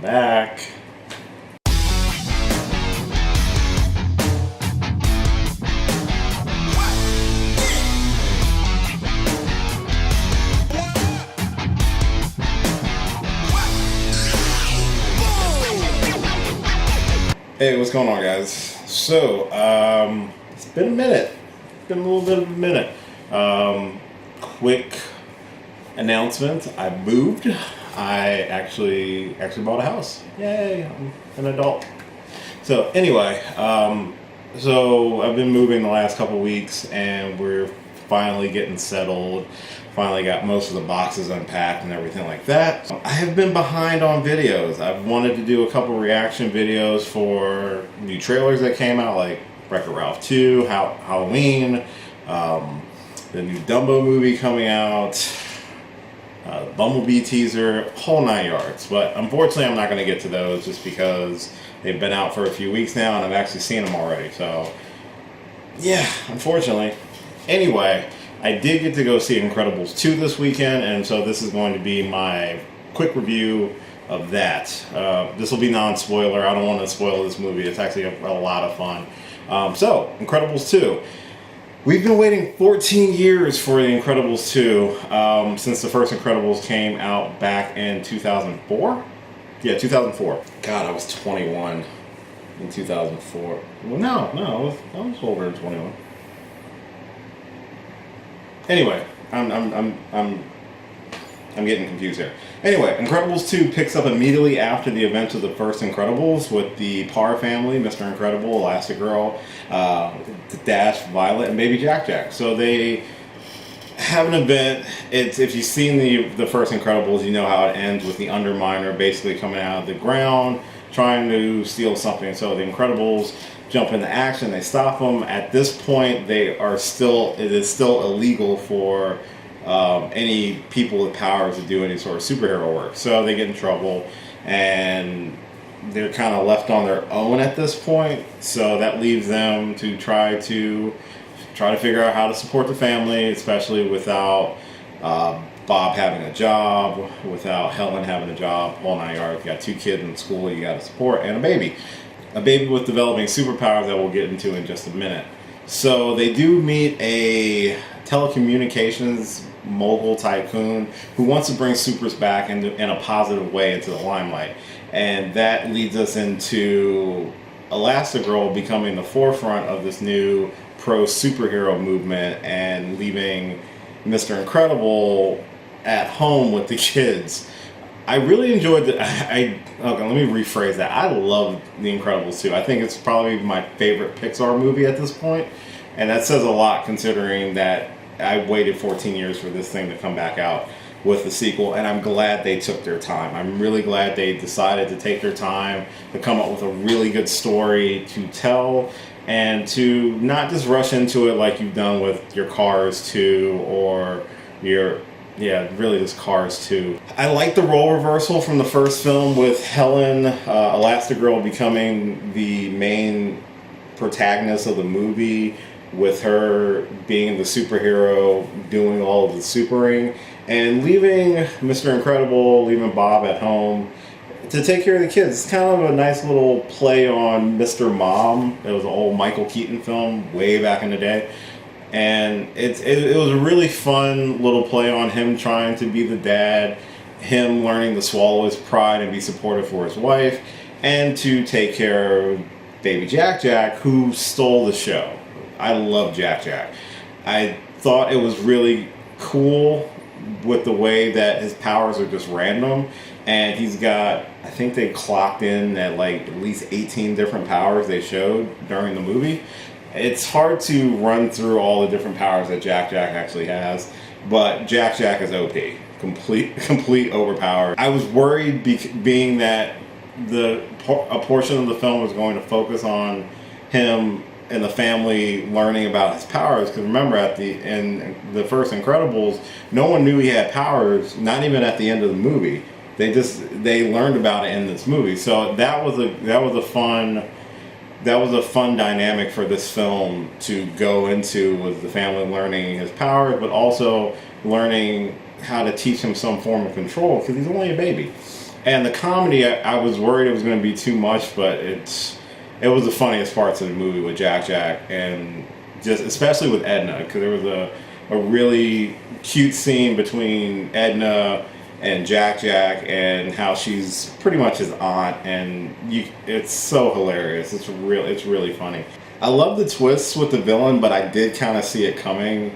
back. Hey, what's going on, guys? So, it's been a minute. It's been a little bit of a minute. Quick announcement. I moved. I actually bought a house. Yay, I'm an adult. So anyway, so I've been moving the last couple weeks and we're finally getting settled. Finally got most of the boxes unpacked and everything like that. I have been behind on videos. I've wanted to do a couple reaction videos for new trailers that came out, like Wreck-It Ralph 2, Halloween, the new Dumbo movie coming out, Bumblebee teaser, whole 9 yards. But unfortunately, I'm not going to get to those just because they've been out for a few weeks now and I've actually seen them already. So, yeah, unfortunately. Anyway, I did get to go see Incredibles 2 this weekend, and so this is going to be my quick review of that. This will be non-spoiler. I don't want to spoil this movie. It's actually a lot of fun. So, Incredibles 2. We've been waiting 14 years for The Incredibles 2 since the first Incredibles came out back in 2004? Yeah, 2004. God, I was 21 in 2004. Well, no, I was older than 21. Anyway, I'm getting confused here. Anyway, Incredibles 2 picks up immediately after the events of the first Incredibles with the Parr family, Mr. Incredible, Elastigirl, Dash, Violet, and Baby Jack Jack. So they have an event. It's, if you've seen the first Incredibles, you know how it ends with the Underminer basically coming out of the ground, trying to steal something. So the Incredibles jump into action, they stop them. At this point, it is still illegal for any people with powers to do any sort of superhero work. So they get in trouble and they're kind of left on their own at this point. So that leaves them to try to figure out how to support the family, especially without Bob having a job, without Helen having a job, whole 9 yards. You got 2 kids in school you got to support, and a baby. A baby with developing superpowers that we'll get into in just a minute. So they do meet a telecommunications mogul tycoon who wants to bring supers back in a positive way into the limelight. And that leads us into Elastigirl becoming the forefront of this new pro-superhero movement and leaving Mr. Incredible at home with the kids. I really enjoyed okay, let me rephrase that. I love The Incredibles 2. I think it's probably my favorite Pixar movie at this point. And that says a lot considering that I waited 14 years for this thing to come back out with the sequel. And I'm glad they took their time. I'm really glad they decided to take their time to come up with a really good story to tell and to not just rush into it like you've done with your Cars 2 or really just Cars 2. I like the role reversal from the first film with Helen, Elastigirl becoming the main protagonist of the movie, with her being the superhero, doing all of the supering, and leaving Mr. Incredible, leaving Bob at home to take care of the kids. It's kind of a nice little play on Mr. Mom. It was an old Michael Keaton film way back in the day. And it was a really fun little play on him trying to be the dad, him learning to swallow his pride and be supportive for his wife, and to take care of Baby Jack Jack, who stole the show. I love Jack Jack. I thought it was really cool with the way that his powers are just random. And he's got, I think they clocked in at like at least 18 different powers they showed during the movie. It's hard to run through all the different powers that Jack Jack actually has, but Jack Jack is OP. Complete overpowered. I was worried being that a portion of the film was going to focus on him and the family learning about his powers, because remember in the first Incredibles, no one knew he had powers, not even at the end of the movie. They learned about it in this movie. So that was a fun dynamic for this film to go into, was the family learning his powers, but also learning how to teach him some form of control, because he's only a baby. And the comedy, I was worried it was going to be too much, but it was the funniest parts of the movie with Jack and just especially with Edna, because there was a really cute scene between Edna and Jack and how she's pretty much his aunt, and it's so hilarious. It's really funny. I love the twists with the villain, but I did kind of see it coming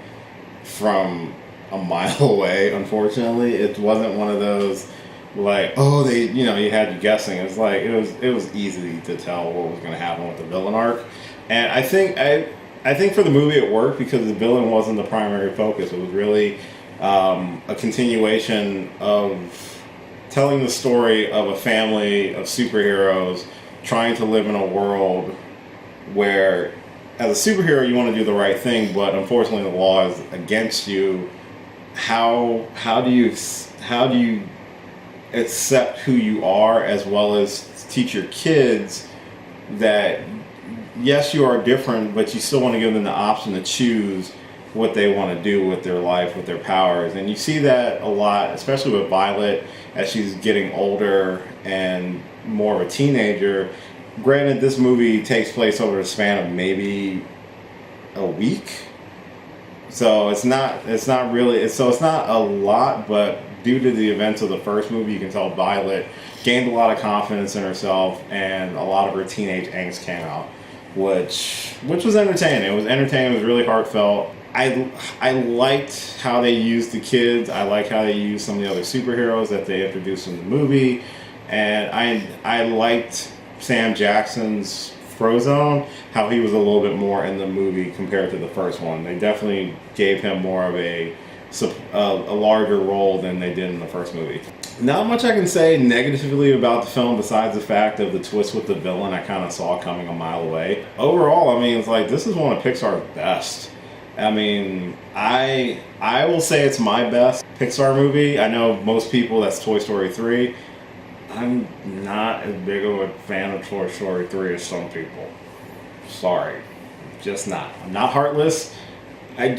from a mile away. Unfortunately, it wasn't one of those like, oh, you had you guessing. It's like it was easy to tell what was going to happen with the villain arc, and I think for the movie it worked because the villain wasn't the primary focus. It was really a continuation of telling the story of a family of superheroes trying to live in a world where, as a superhero, you want to do the right thing, but unfortunately the law is against you. How do you accept who you are, as well as teach your kids that yes, you are different, but you still want to give them the option to choose what they want to do with their life, with their powers. And you see that a lot, especially with Violet, as she's getting older and more of a teenager. Granted, this movie takes place over the span of maybe a week, so it's not a lot, but due to the events of the first movie, you can tell Violet gained a lot of confidence in herself, and a lot of her teenage angst came out, which was entertaining. It was entertaining. It was really heartfelt. I liked how they used the kids. I like how they used some of the other superheroes that they introduced in the movie, and I liked Sam Jackson's Frozone, how he was a little bit more in the movie compared to the first one. They definitely gave him more of a larger role than they did in the first movie. Not much I can say negatively about the film besides the fact of the twist with the villain I kind of saw coming a mile away. Overall, I mean, it's like this is one of Pixar's best. I mean, I will say it's my best Pixar movie. I know most people that's Toy Story 3. I'm not as big of a fan of Toy Story 3 as some people. Sorry. Just not. I'm not heartless. I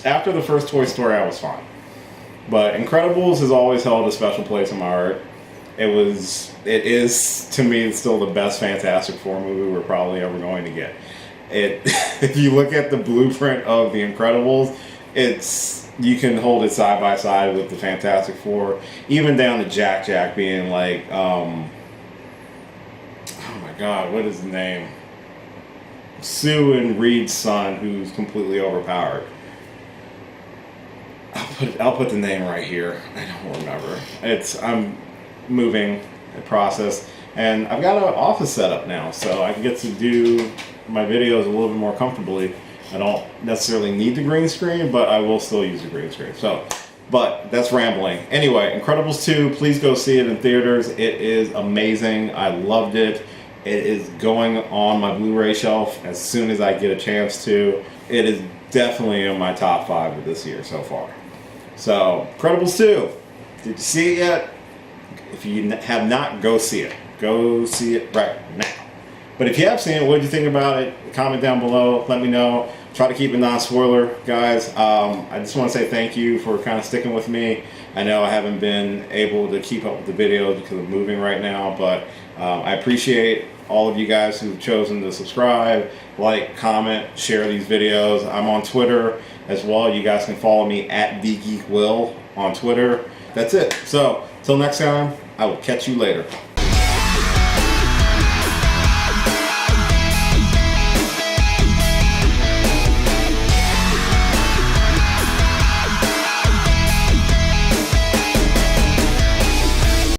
after the first Toy Story, I was fine. But Incredibles has always held a special place in my heart. It is to me still the best Fantastic Four movie we're probably ever going to get. If you look at the blueprint of The Incredibles, you can hold it side by side with the Fantastic Four, even down to Jack being like, oh my God, what is his name? Sue and Reed's son, who's completely overpowered. I'll put the name right here. I don't remember. I'm moving a process, and I've got an office set up now, so I can get to do my videos a little bit more comfortably. I don't necessarily need the green screen, but I will still use the green screen. But that's rambling. Anyway, Incredibles 2, please go see it in theaters. It is amazing. I loved it. It is going on my Blu-ray shelf as soon as I get a chance to. It is definitely in my top 5 of this year so far. So, Incredibles 2. Did you see it yet? If you have not, go see it. Go see it right now. But if you have seen it, what did you think about it? Comment down below. Let me know. Try to keep it non-spoiler, guys. I just want to say thank you for kind of sticking with me. I know I haven't been able to keep up with the videos because I'm moving right now, but I appreciate all of you guys who've chosen to subscribe, like, comment, share these videos. I'm on Twitter as well. You guys can follow me at TheGeekWill on Twitter. That's it. So, till next time, I will catch you later.